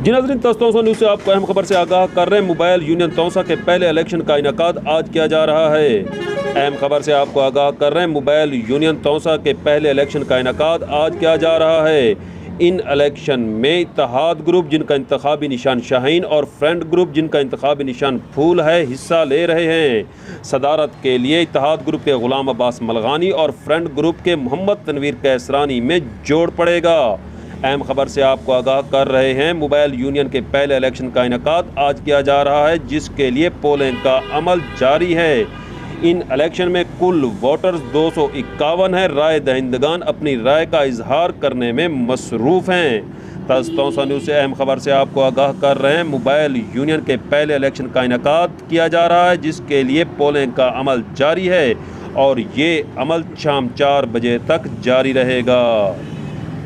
जी नाज़रीन, तौसा न्यूज़ से आपको अहम खबर से आगाह कर रहे हैं। मोबाइल यूनियन तौसा के पहले इलेक्शन का इनेकाद आज किया जा रहा है। अहम खबर से आपको आगाह कर रहे हैं। मोबाइल यूनियन तौसा के पहले इलेक्शन का इनेकाद आज किया जा रहा है। इन इलेक्शन में इत्तेहाद ग्रुप जिनका इंतखाबी निशान शाहीन और फ्रेंड ग्रुप जिनका इंतखाबी निशान फूल है हिस्सा ले रहे हैं। सदारत के लिए इत्तेहाद ग्रुप के गुलाम अब्बास मलगानी और फ्रेंड ग्रुप के मोहम्मद तनवीर कैसरानी में जोड़ पड़ेगा। अहम खबर से आपको आगाह कर रहे हैं। मोबाइल यूनियन के पहले इलेक्शन का इनेकाद आज किया जा रहा है, जिसके लिए पोलिंग का अमल जारी है। इन इलेक्शन में कुल वोटर्स 251 हैं। राय दहिंदगान अपनी राय का इजहार करने में मसरूफ़ हैं। तौसा न्यूज़ से अहम खबर से आपको आगाह कर रहे हैं। मोबाइल यूनियन के पहले इलेक्शन का इनेकाद किया जा रहा है, जिसके लिए पोलिंग का अमल जारी है और ये अमल शाम 4 बजे तक जारी रहेगा।